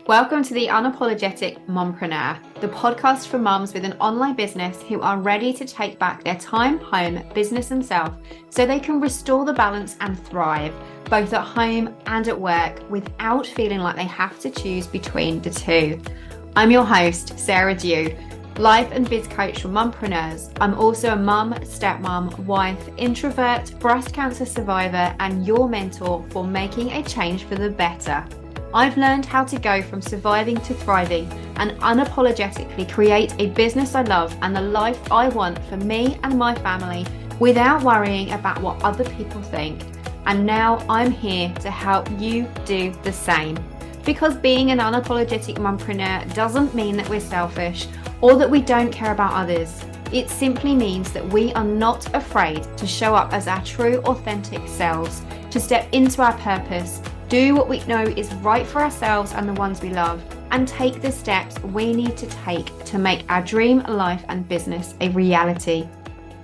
Welcome to the Unapologetic Mompreneur, the podcast for mums with an online business who are ready to take back their time, home, business, and self so they can restore the balance and thrive, both at home and at work, without feeling like they have to choose between the two. I'm your host, Sarah Dew, life and biz coach for mompreneurs. I'm also a mum, stepmom, wife, introvert, breast cancer survivor, and your mentor for making a change for the better. I've learned how to go from surviving to thriving and unapologetically create a business I love and the life I want for me and my family without worrying about what other people think. And now I'm here to help you do the same. Because being an unapologetic mompreneur doesn't mean that we're selfish or that we don't care about others. It simply means that we are not afraid to show up as our true, authentic selves, to step into our purpose, do what we know is right for ourselves and the ones we love, and take the steps we need to take to make our dream life and business a reality.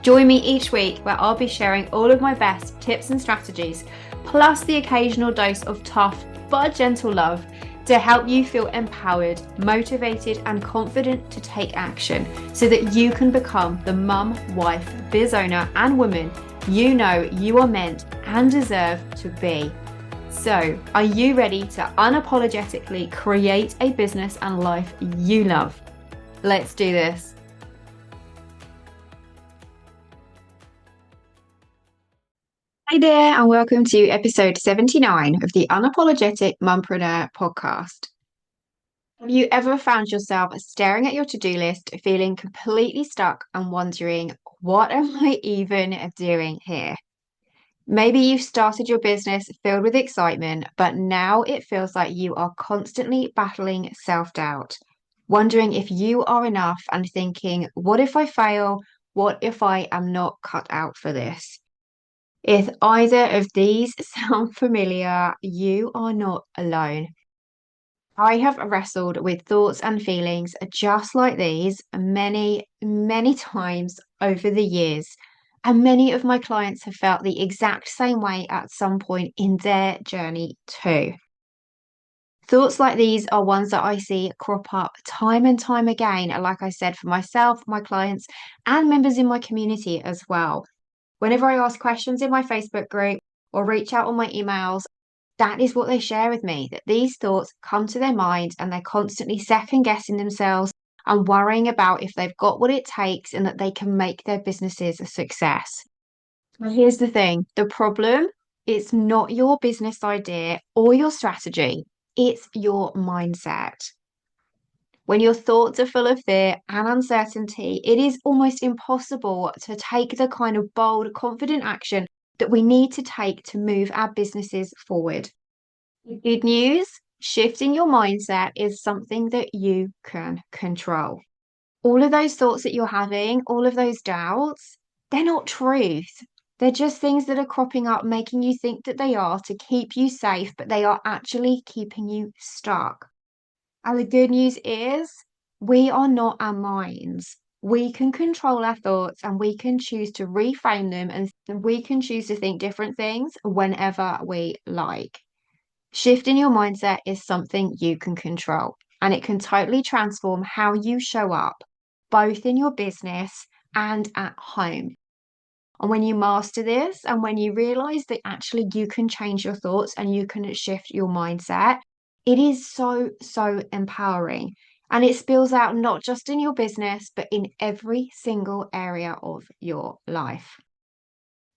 Join me each week where I'll be sharing all of my best tips and strategies, plus the occasional dose of tough but gentle love to help you feel empowered, motivated, and confident to take action so that you can become the mum, wife, biz owner, and woman you know you are meant and deserve to be. So, are you ready to unapologetically create a business and life you love? Let's do this. Hi there, and welcome to episode 79 of the Unapologetic Mompreneur podcast. Have you ever found yourself staring at your to-do list, feeling completely stuck and wondering, what am I even doing here? Maybe you've started your business filled with excitement, but now it feels like you are constantly battling self-doubt, wondering if you are enough and thinking, what if I fail? What if I am not cut out for this? If either of these sound familiar, you are not alone. I have wrestled with thoughts and feelings just like these many times over the years. And many of my clients have felt the exact same way at some point in their journey too. Thoughts like these are ones that I see crop up time and time again, like I said, for myself, my clients, and members in my community as well. Whenever I ask questions in my Facebook group or reach out on my emails, that is what they share with me, that these thoughts come to their mind and they're constantly second guessing themselves and worrying about if they've got what it takes and that they can make their businesses a success. But here's the thing, the problem is not your business idea or your strategy, it's your mindset. When your thoughts are full of fear and uncertainty, it is almost impossible to take the kind of bold, confident action that we need to take to move our businesses forward. The good news, shifting your mindset is something that you can control. All of those thoughts that you're having, all of those doubts, they're not truth. They're just things that are cropping up, making you think that they are to keep you safe, but they are actually keeping you stuck. And the good news is, we are not our minds. We can control our thoughts and we can choose to reframe them and we can choose to think different things whenever we like. Shifting your mindset is something you can control, and it can totally transform how you show up, both in your business and at home. And when you master this, and when you realize that actually you can change your thoughts and you can shift your mindset, it is so empowering. And it spills out not just in your business, but in every single area of your life.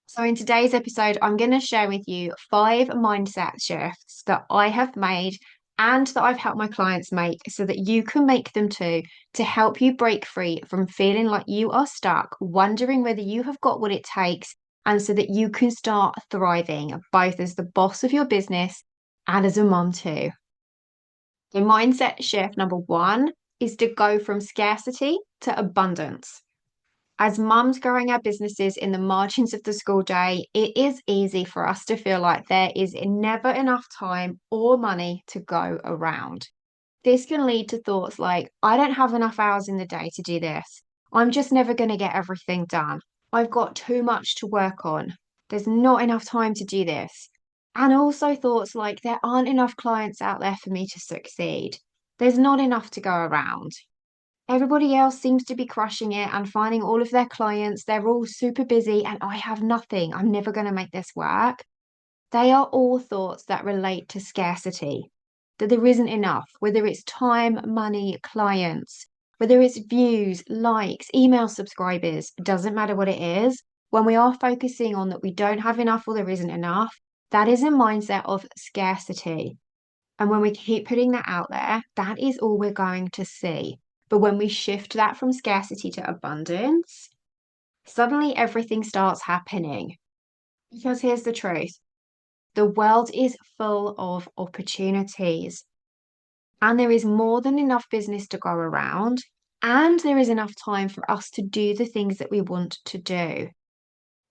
So, in today's episode, I'm going to share with you 5 mindset shifts that I have made and that I've helped my clients make so that you can make them too, to help you break free from feeling like you are stuck, wondering whether you have got what it takes, and so that you can start thriving both as the boss of your business and as a mom too. So, mindset shift number 1 is to go from scarcity to abundance. As mums growing our businesses in the margins of the school day, it is easy for us to feel like there is never enough time or money to go around. This can lead to thoughts like, I don't have enough hours in the day to do this. I'm just never going to get everything done. I've got too much to work on. There's not enough time to do this. And also thoughts like, there aren't enough clients out there for me to succeed. There's not enough to go around. Everybody else seems to be crushing it and finding all of their clients. They're all super busy, and I have nothing. I'm never going to make this work. They are all thoughts that relate to scarcity, that there isn't enough, whether it's time, money, clients, whether it's views, likes, email subscribers, doesn't matter what it is. When we are focusing on that we don't have enough or there isn't enough, that is a mindset of scarcity. And when we keep putting that out there, that is all we're going to see. But when we shift that from scarcity to abundance, suddenly everything starts happening. Because here's the truth. The world is full of opportunities, and there is more than enough business to go around, and there is enough time for us to do the things that we want to do.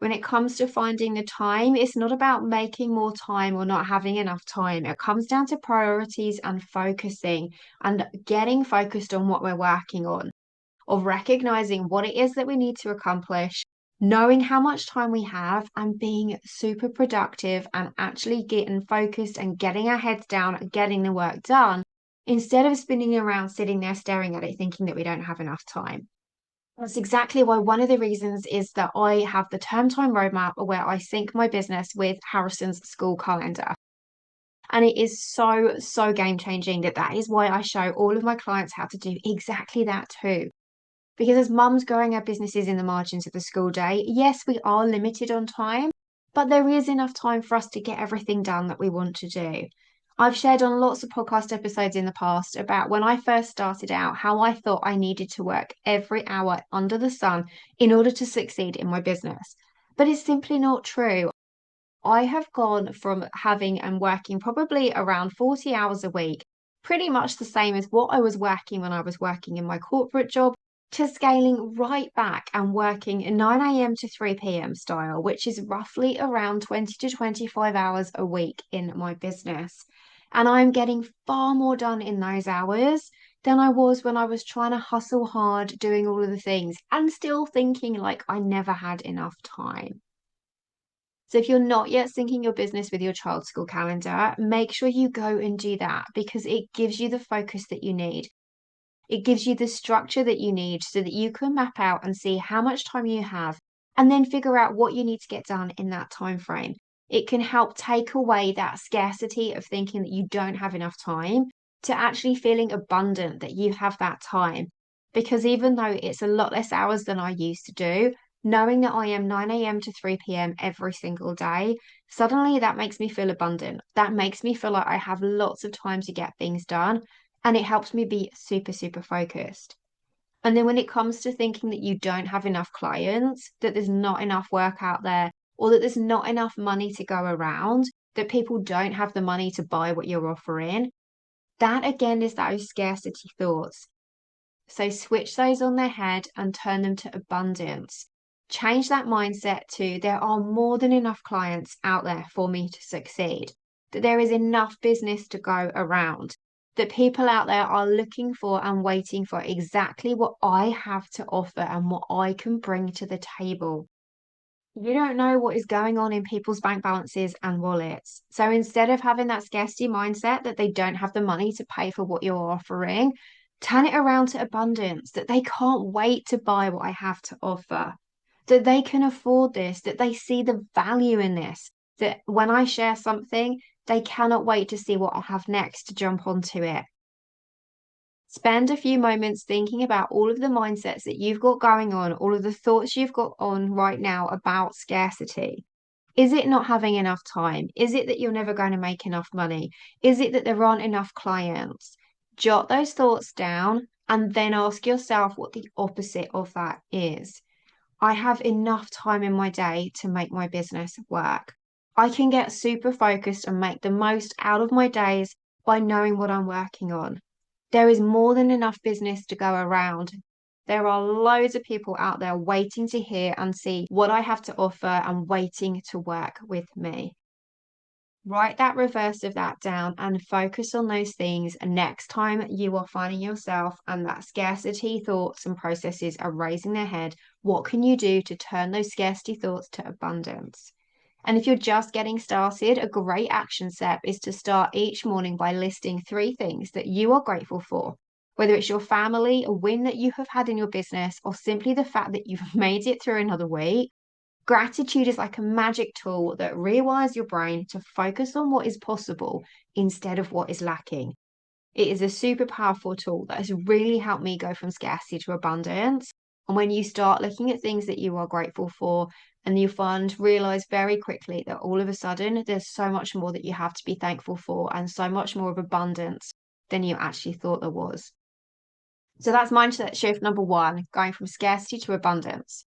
When it comes to finding the time, it's not about making more time or not having enough time. It comes down to priorities and focusing and getting focused on what we're working on, of recognizing what it is that we need to accomplish, knowing how much time we have, and being super productive and actually getting focused and getting our heads down and getting the work done instead of spinning around sitting there staring at it thinking that we don't have enough time. That's exactly why one of the reasons is that I have the term time roadmap where I sync my business with Harrison's school calendar. And it is so, so game changing that is why I show all of my clients how to do exactly that too. Because as mums growing our businesses in the margins of the school day, yes, we are limited on time, but there is enough time for us to get everything done that we want to do. I've shared on lots of podcast episodes in the past about when I first started out, how I thought I needed to work every hour under the sun in order to succeed in my business. But it's simply not true. I have gone from having and working probably around 40 hours a week, pretty much the same as what I was working when I was working in my corporate job, to scaling right back and working 9 a.m. to 3 p.m. style, which is roughly around 20 to 25 hours a week in my business. And I'm getting far more done in those hours than I was when I was trying to hustle hard, doing all of the things and still thinking like I never had enough time. So if you're not yet syncing your business with your child's school calendar, make sure you go and do that because it gives you the focus that you need. It gives you the structure that you need so that you can map out and see how much time you have and then figure out what you need to get done in that time frame. It can help take away that scarcity of thinking that you don't have enough time to actually feeling abundant that you have that time. Because even though it's a lot less hours than I used to do, knowing that I am 9 a.m. to 3 p.m. every single day, suddenly that makes me feel abundant. That makes me feel like I have lots of time to get things done, and it helps me be super, super focused. And then when it comes to thinking that you don't have enough clients, that there's not enough work out there, or that there's not enough money to go around, that people don't have the money to buy what you're offering, that again is those scarcity thoughts. So switch those on their head and turn them to abundance. Change that mindset to there are more than enough clients out there for me to succeed, that there is enough business to go around, that people out there are looking for and waiting for exactly what I have to offer and what I can bring to the table. You don't know what is going on in people's bank balances and wallets. So instead of having that scarcity mindset that they don't have the money to pay for what you're offering, turn it around to abundance, that they can't wait to buy what I have to offer, that they can afford this, that they see the value in this, that when I share something, they cannot wait to see what I have next to jump onto it. Spend a few moments thinking about all of the mindsets that you've got going on, all of the thoughts you've got on right now about scarcity. Is it not having enough time? Is it that you're never going to make enough money? Is it that there aren't enough clients? Jot those thoughts down and then ask yourself what the opposite of that is. I have enough time in my day to make my business work. I can get super focused and make the most out of my days by knowing what I'm working on. There is more than enough business to go around. There are loads of people out there waiting to hear and see what I have to offer and waiting to work with me. Write that reverse of that down and focus on those things. And next time you are finding yourself and that scarcity thoughts and processes are raising their head, what can you do to turn those scarcity thoughts to abundance? And if you're just getting started, a great action step is to start each morning by listing 3 things that you are grateful for, whether it's your family, a win that you have had in your business, or simply the fact that you've made it through another week. Gratitude is like a magic tool that rewires your brain to focus on what is possible instead of what is lacking. It is a super powerful tool that has really helped me go from scarcity to abundance. And when you start looking at things that you are grateful for, and you realize very quickly that all of a sudden there's so much more that you have to be thankful for and so much more of abundance than you actually thought there was. So that's mindset shift number 1, going from scarcity to abundance.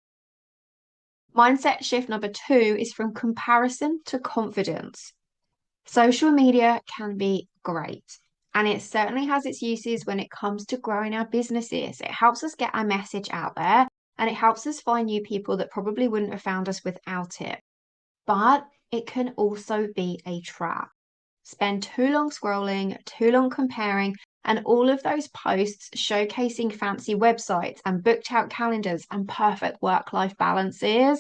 Mindset shift number 2 is from comparison to confidence. Social media can be great, and it certainly has its uses when it comes to growing our businesses. It helps us get our message out there, and it helps us find new people that probably wouldn't have found us without it. But it can also be a trap. Spend too long scrolling, too long comparing, and all of those posts showcasing fancy websites and booked out calendars and perfect work-life balances,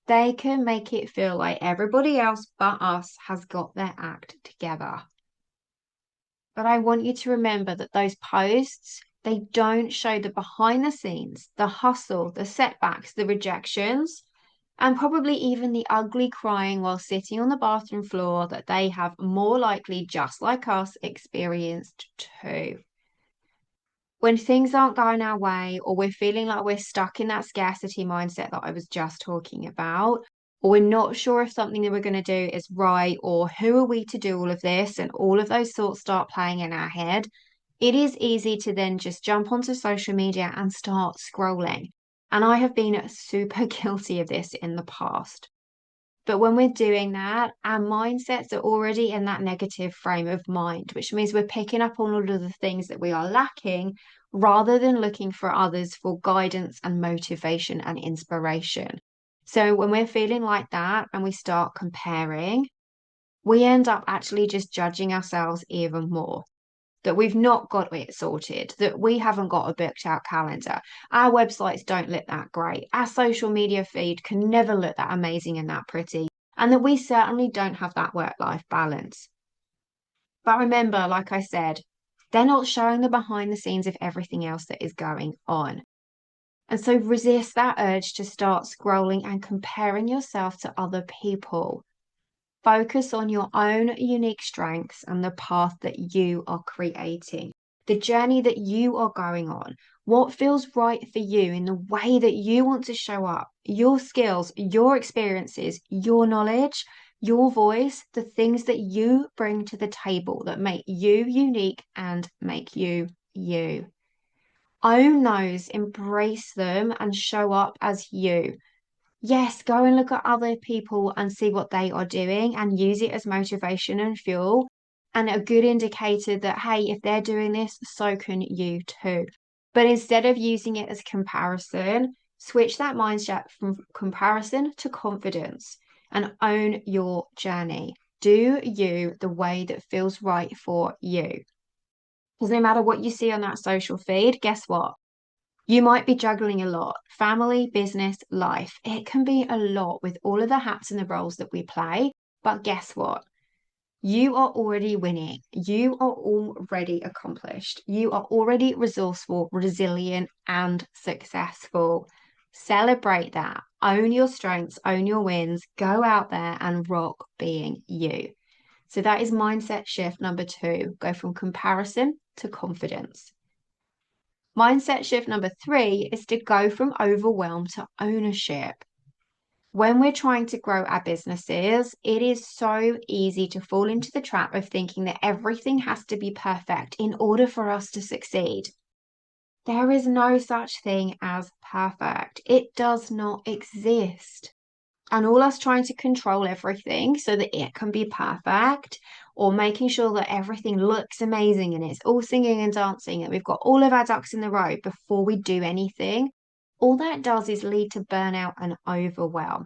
they can make it feel like everybody else but us has got their act together. But I want you to remember that those posts, they don't show the behind the scenes, the hustle, the setbacks, the rejections, and probably even the ugly crying while sitting on the bathroom floor that they have more likely, just like us, experienced too. When things aren't going our way, or we're feeling like we're stuck in that scarcity mindset that I was just talking about, or we're not sure if something that we're going to do is right, or who are we to do all of this, and all of those thoughts start playing in our head, it is easy to then just jump onto social media and start scrolling. And I have been super guilty of this in the past. But when we're doing that, our mindsets are already in that negative frame of mind, which means we're picking up on all of the things that we are lacking rather than looking for others for guidance and motivation and inspiration. So when we're feeling like that and we start comparing, we end up actually just judging ourselves even more. That we've not got it sorted, that we haven't got a booked out calendar. Our websites don't look that great. Our social media feed can never look that amazing and that pretty. And that we certainly don't have that work-life balance. But remember, like I said, they're not showing the behind the scenes of everything else that is going on. And so resist that urge to start scrolling and comparing yourself to other people. Focus on your own unique strengths and the path that you are creating, the journey that you are going on, what feels right for you in the way that you want to show up, your skills, your experiences, your knowledge, your voice, the things that you bring to the table that make you unique and make you you. Own those, embrace them, and show up as you. Yes, go and look at other people and see what they are doing and use it as motivation and fuel and a good indicator that, hey, if they're doing this, so can you too. But instead of using it as comparison, switch that mindset from comparison to confidence and own your journey. Do you the way that feels right for you. Because no matter what you see on that social feed, guess what? You might be juggling a lot, family, business, life. It can be a lot with all of the hats and the roles that we play. But guess what? You are already winning. You are already accomplished. You are already resourceful, resilient, and successful. Celebrate that. Own your strengths, own your wins. Go out there and rock being you. So that is mindset shift number 2. Go from comparison to confidence. Mindset shift number 3 is to go from overwhelm to ownership. When we're trying to grow our businesses, it is so easy to fall into the trap of thinking that everything has to be perfect in order for us to succeed. There is no such thing as perfect. It does not exist. And all us trying to control everything so that it can be perfect, or making sure that everything looks amazing and it's all singing and dancing and we've got all of our ducks in the row before we do anything, all that does is lead to burnout and overwhelm.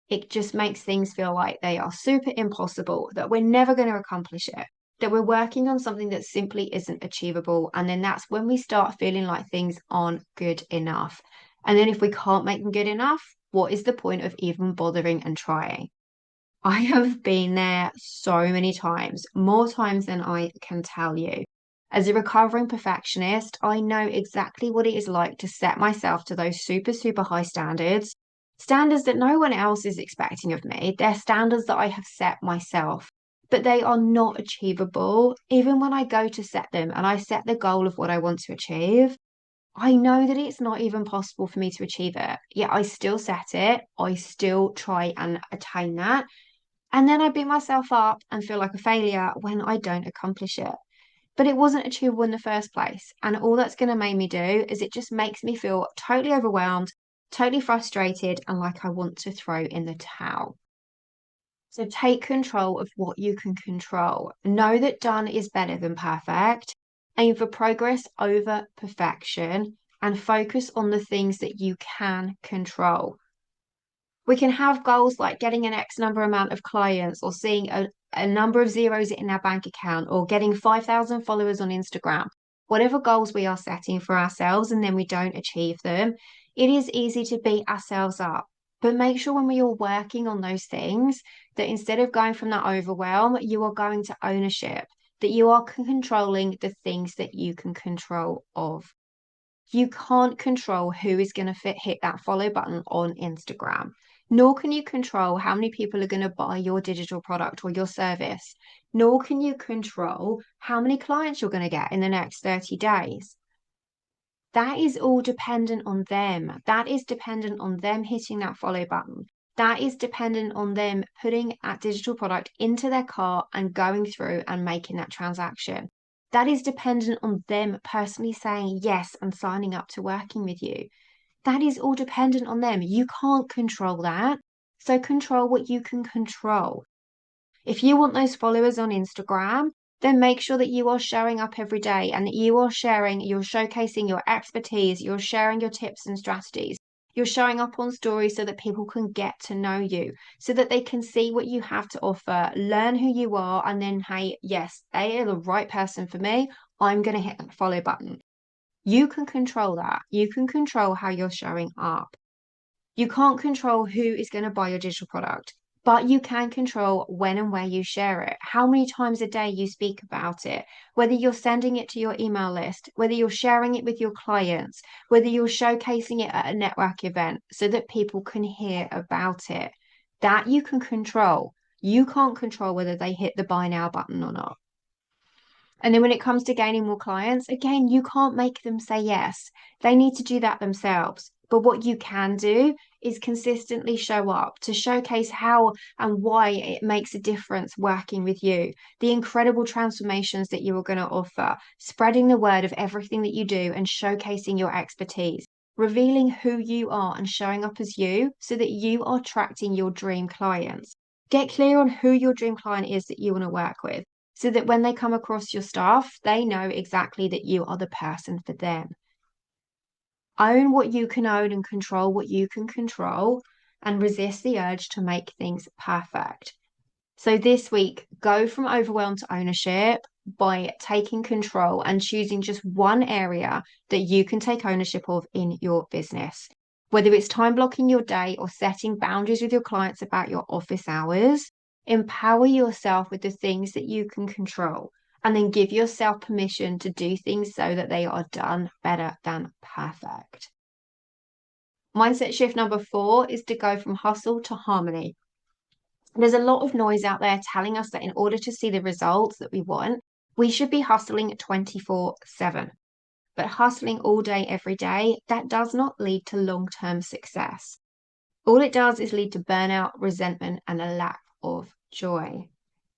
It just makes things feel like they are super impossible, that we're never going to accomplish it, that we're working on something that simply isn't achievable. And then that's when we start feeling like things aren't good enough. And then if we can't make them good enough, what is the point of even bothering and trying? I have been there so many times, more times than I can tell you. As a recovering perfectionist, I know exactly what it is like to set myself to those super, super high standards, standards that no one else is expecting of me. They're standards that I have set myself, but they are not achievable. Even when I go to set them and I set the goal of what I want to achieve, I know that it's not even possible for me to achieve it. Yet I still set it. I still try and attain that. And then I beat myself up and feel like a failure when I don't accomplish it. But it wasn't achievable in the first place. And all that's going to make me do is it just makes me feel totally overwhelmed, totally frustrated, and like I want to throw in the towel. So take control of what you can control. Know that done is better than perfect. Aim for progress over perfection and focus on the things that you can control. We can have goals like getting an X number amount of clients or seeing a number of zeros in our bank account or getting 5,000 followers on Instagram. Whatever goals we are setting for ourselves and then we don't achieve them, it is easy to beat ourselves up. But make sure when we are working on those things that instead of going from that overwhelm, you are going to ownership, that you are controlling the things that you can control of. You can't control who is going to hit that follow button on Instagram, nor can you control how many people are going to buy your digital product or your service, nor can you control how many clients you're going to get in the next 30 days. That is all dependent on them. That is dependent on them hitting that follow button. That is dependent on them putting that digital product into their cart and going through and making that transaction. That is dependent on them personally saying yes and signing up to working with you. That is all dependent on them. You can't control that. So control what you can control. If you want those followers on Instagram, then make sure that you are showing up every day and that you are sharing, you're showcasing your expertise, you're sharing your tips and strategies. You're showing up on stories so that people can get to know you, so that they can see what you have to offer, learn who you are, and then, hey, yes, they are the right person for me. I'm going to hit that follow button. You can control that. You can control how you're showing up. You can't control who is going to buy your digital product, but you can control when and where you share it, how many times a day you speak about it, whether you're sending it to your email list, whether you're sharing it with your clients, whether you're showcasing it at a network event so that people can hear about it. That you can control. You can't control whether they hit the buy now button or not. And then when it comes to gaining more clients, again, you can't make them say yes. They need to do that themselves. But what you can do is consistently show up to showcase how and why it makes a difference working with you, the incredible transformations that you are going to offer, spreading the word of everything that you do and showcasing your expertise, revealing who you are and showing up as you so that you are attracting your dream clients. Get clear on who your dream client is that you want to work with so that when they come across your stuff, they know exactly that you are the person for them. Own what you can own and control what you can control and resist the urge to make things perfect. So this week, go from overwhelm to ownership by taking control and choosing just one area that you can take ownership of in your business. Whether it's time blocking your day or setting boundaries with your clients about your office hours, empower yourself with the things that you can control and then give yourself permission to do things so that they are done better than perfect. Mindset shift number 4 is to go from hustle to harmony. There's a lot of noise out there telling us that in order to see the results that we want, we should be hustling 24/7. But hustling all day, every day, that does not lead to long-term success. All it does is lead to burnout, resentment, and a lack of joy.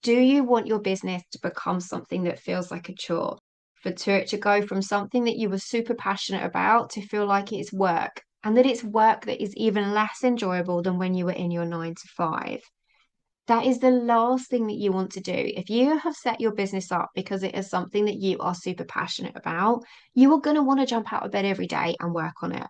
Do you want your business to become something that feels like a chore? For it to go from something that you were super passionate about to feel like it's work, and that it's work that is even less enjoyable than when you were in your 9 to 5? That is the last thing that you want to do. If you have set your business up because it is something that you are super passionate about, you are going to want to jump out of bed every day and work on it.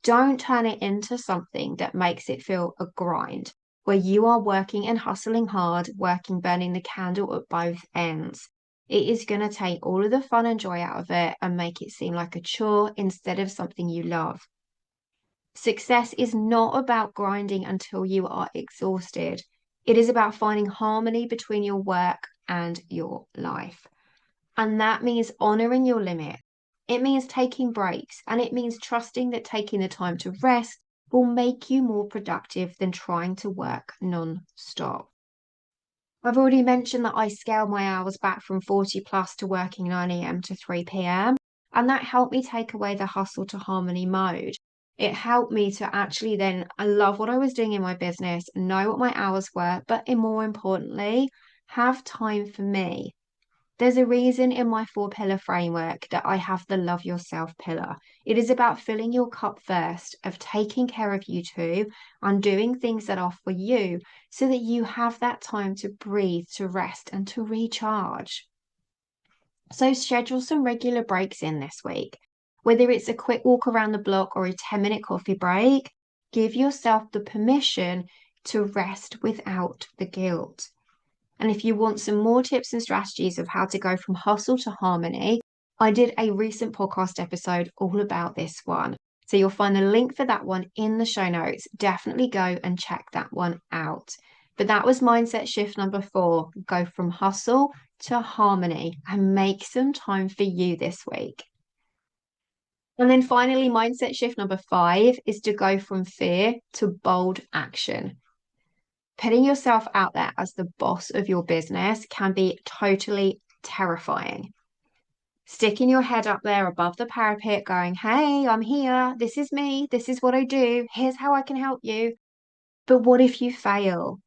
Don't turn it into something that makes it feel a grind, where you are working and hustling hard, working, burning the candle at both ends. It is going to take all of the fun and joy out of it and make it seem like a chore instead of something you love. Success is not about grinding until you are exhausted. It is about finding harmony between your work and your life. And that means honoring your limit. It means taking breaks, and it means trusting that taking the time to rest will make you more productive than trying to work non-stop. I've already mentioned that I scaled my hours back from 40 plus to working 9 a.m. to 3 p.m. And that helped me take away the hustle to harmony mode. It helped me to actually then, I love what I was doing in my business, know what my hours were, but more importantly, have time for me. There's a reason in my 4 pillar framework that I have the love yourself pillar. It is about filling your cup first, of taking care of you too, and doing things that are for you so that you have that time to breathe, to rest, and to recharge. So schedule some regular breaks in this week. Whether it's a quick walk around the block or a 10-minute coffee break, give yourself the permission to rest without the guilt. And if you want some more tips and strategies of how to go from hustle to harmony, I did a recent podcast episode all about this one. So you'll find the link for that one in the show notes. Definitely go and check that one out. But that was mindset shift number 4. Go from hustle to harmony and make some time for you this week. And then finally, mindset shift number 5 is to go from fear to bold action. Putting yourself out there as the boss of your business can be totally terrifying. Sticking your head up there above the parapet going, hey, I'm here. This is me. This is what I do. Here's how I can help you. But what if you fail?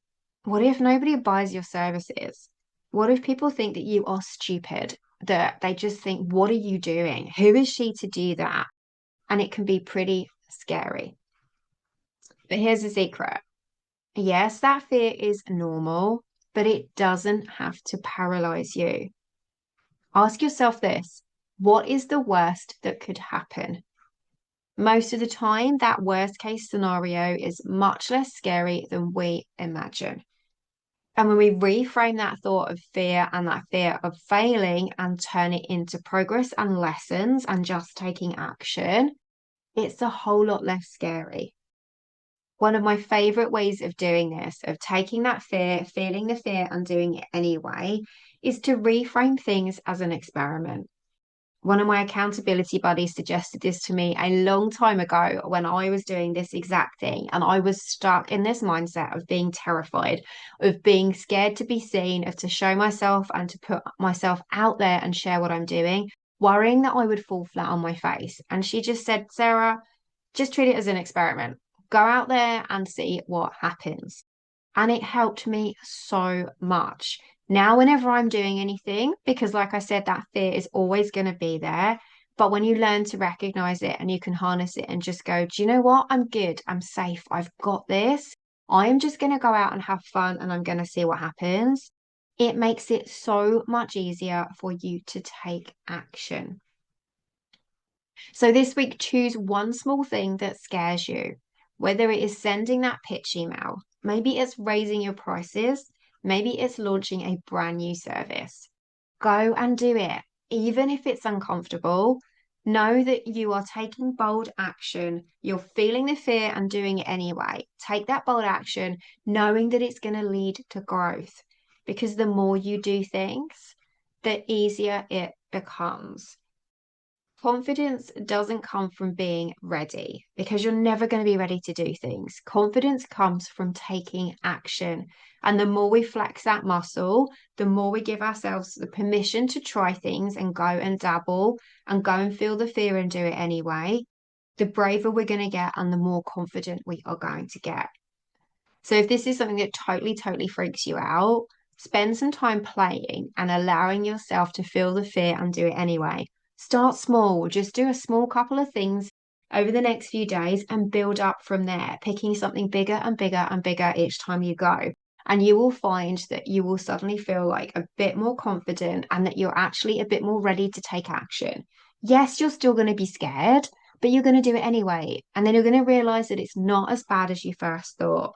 What if nobody buys your services? What if people think that you are stupid? That they just think, what are you doing? Who is she to do that? And it can be pretty scary. But here's the secret. Yes, that fear is normal, but it doesn't have to paralyze you. Ask yourself this: what is the worst that could happen? Most of the time, that worst case scenario is much less scary than we imagine. And when we reframe that thought of fear and that fear of failing and turn it into progress and lessons and just taking action, it's a whole lot less scary. One of my favorite ways of doing this, of taking that fear, feeling the fear, and doing it anyway, is to reframe things as an experiment. One of my accountability buddies suggested this to me a long time ago when I was doing this exact thing. And I was stuck in this mindset of being terrified, of being scared to be seen, of to show myself and to put myself out there and share what I'm doing, worrying that I would fall flat on my face. And she just said, Sarah, just treat it as an experiment. Go out there and see what happens. And it helped me so much. Now, whenever I'm doing anything, because like I said, that fear is always going to be there. But when you learn to recognize it and you can harness it and just go, do you know what? I'm good. I'm safe. I've got this. I'm just going to go out and have fun and I'm going to see what happens. It makes it so much easier for you to take action. So this week, choose one small thing that scares you, whether it is sending that pitch email, maybe it's raising your prices, maybe it's launching a brand new service. Go and do it, even if it's uncomfortable. Know that you are taking bold action. You're feeling the fear and doing it anyway. Take that bold action, knowing that it's going to lead to growth. Because the more you do things, the easier it becomes. Confidence doesn't come from being ready because you're never going to be ready to do things. Confidence comes from taking action. And the more we flex that muscle, the more we give ourselves the permission to try things and go and dabble and go and feel the fear and do it anyway, the braver we're going to get and the more confident we are going to get. So if this is something that totally freaks you out, spend some time playing and allowing yourself to feel the fear and do it anyway. Start small, just do a small couple of things over the next few days and build up from there, picking something bigger and bigger and bigger each time you go. And you will find that you will suddenly feel like a bit more confident and that you're actually a bit more ready to take action. Yes, you're still going to be scared, but you're going to do it anyway. And then you're going to realize that it's not as bad as you first thought.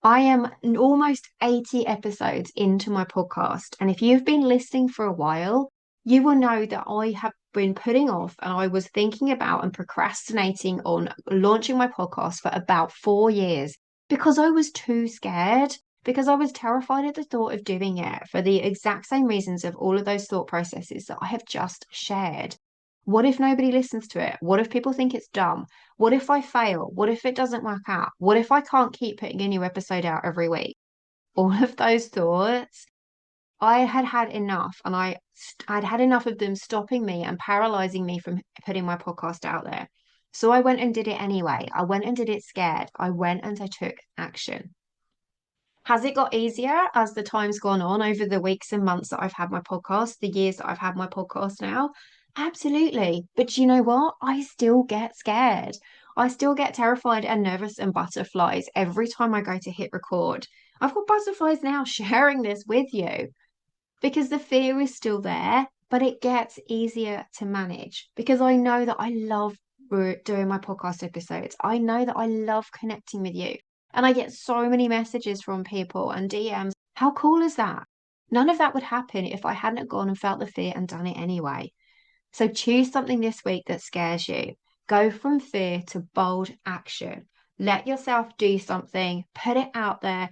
I am almost 80 episodes into my podcast. And if you've been listening for a while, you will know that I have been putting off and I was thinking about and procrastinating on launching my podcast for about 4 years because I was too scared because I was terrified at the thought of doing it for the exact same reasons of all of those thought processes that I have just shared. What if nobody listens to it? What if people think it's dumb? What if I fail? What if it doesn't work out? What if I can't keep putting a new episode out every week? All of those thoughts, I had had enough, and I'd had enough of them stopping me and paralyzing me from putting my podcast out there. So I went and did it anyway. I went and did it scared. I went and I took action. Has it got easier as the time's gone on over the weeks and months that I've had my podcast, the years that I've had my podcast now? Absolutely. But you know what? I still get scared. I still get terrified and nervous and butterflies every time I go to hit record. I've got butterflies now sharing this with you because the fear is still there, but it gets easier to manage because I know that I love doing my podcast episodes. I know that I love connecting with you. And I get so many messages from people and DMs. How cool is that? None of that would happen if I hadn't gone and felt the fear and done it anyway. So choose something this week that scares you. Go from fear to bold action. Let yourself do something, put it out there.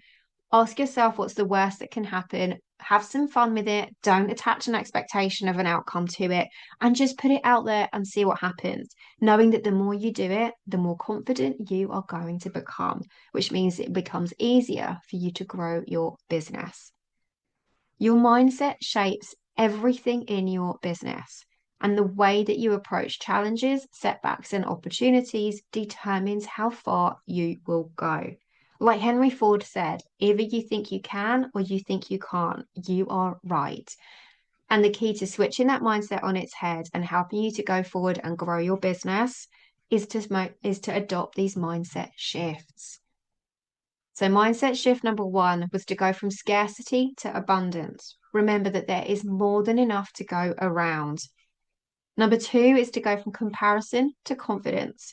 Ask yourself what's the worst that can happen. Have some fun with it. Don't attach an expectation of an outcome to it and just put it out there and see what happens. Knowing that the more you do it, the more confident you are going to become, which means it becomes easier for you to grow your business. Your mindset shapes everything in your business, and the way that you approach challenges, setbacks, and opportunities determines how far you will go. Like Henry Ford said, either you think you can or you think you can't. You are right. And the key to switching that mindset on its head and helping you to go forward and grow your business is to adopt these mindset shifts. So mindset shift number 1 was to go from scarcity to abundance. Remember that there is more than enough to go around. Number 2 is to go from comparison to confidence.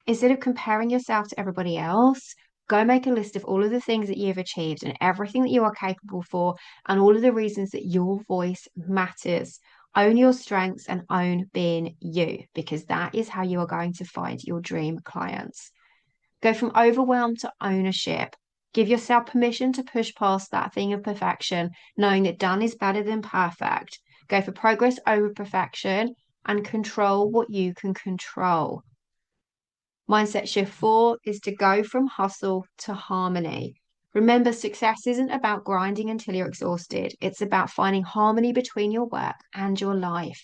Instead of comparing yourself to everybody else, go make a list of all of the things that you've achieved and everything that you are capable for and all of the reasons that your voice matters. Own your strengths and own being you, because that is how you are going to find your dream clients. Go from overwhelm to ownership. Give yourself permission to push past that thing of perfection, knowing that done is better than perfect. Go for progress over perfection and control what you can control. Mindset shift 4 is to go from hustle to harmony. Remember, success isn't about grinding until you're exhausted. It's about finding harmony between your work and your life.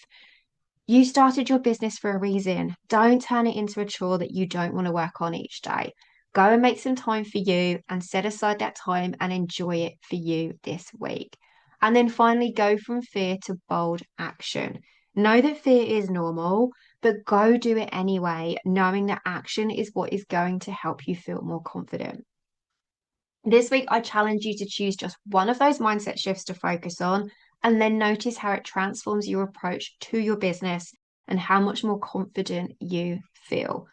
You started your business for a reason. Don't turn it into a chore that you don't want to work on each day. Go and make some time for you and set aside that time and enjoy it for you this week. And then finally, go from fear to bold action. Know that fear is normal, but go do it anyway, knowing that action is what is going to help you feel more confident. This week, I challenge you to choose just one of those mindset shifts to focus on, and then notice how it transforms your approach to your business and how much more confident you feel.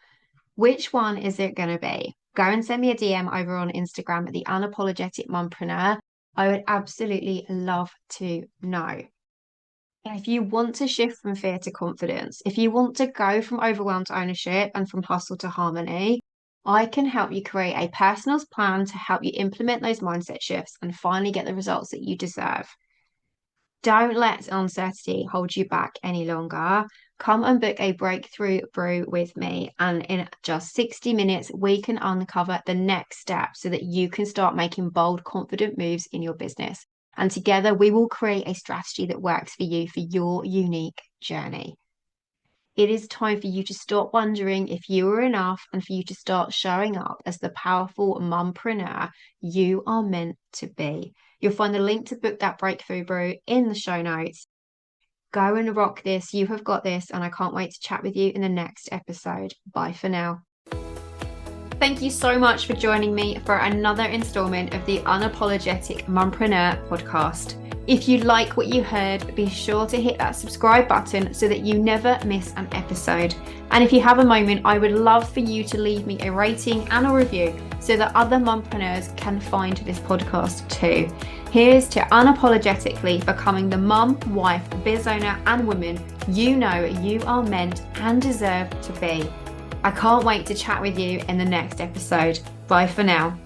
Which one is it going to be? Go and send me a DM over on Instagram at the Unapologetic Mompreneur. I would absolutely love to know. If you want to shift from fear to confidence, if you want to go from overwhelm to ownership and from hustle to harmony, I can help you create a personal plan to help you implement those mindset shifts and finally get the results that you deserve. Don't let uncertainty hold you back any longer. Come and book a breakthrough brew with me, and in just 60 minutes, we can uncover the next step so that you can start making bold, confident moves in your business. And together, we will create a strategy that works for you for your unique journey. It is time for you to stop wondering if you are enough and for you to start showing up as the powerful mompreneur you are meant to be. You'll find the link to book that breakthrough brew in the show notes. Go and rock this. You have got this, and I can't wait to chat with you in the next episode. Bye for now. Thank you so much for joining me for another installment of the Unapologetic Mompreneur podcast. If you like what you heard, be sure to hit that subscribe button so that you never miss an episode. And if you have a moment, I would love for you to leave me a rating and a review so that other mompreneurs can find this podcast too. Here's to unapologetically becoming the mum, wife, biz owner, and woman you know you are meant and deserve to be. I can't wait to chat with you in the next episode. Bye for now.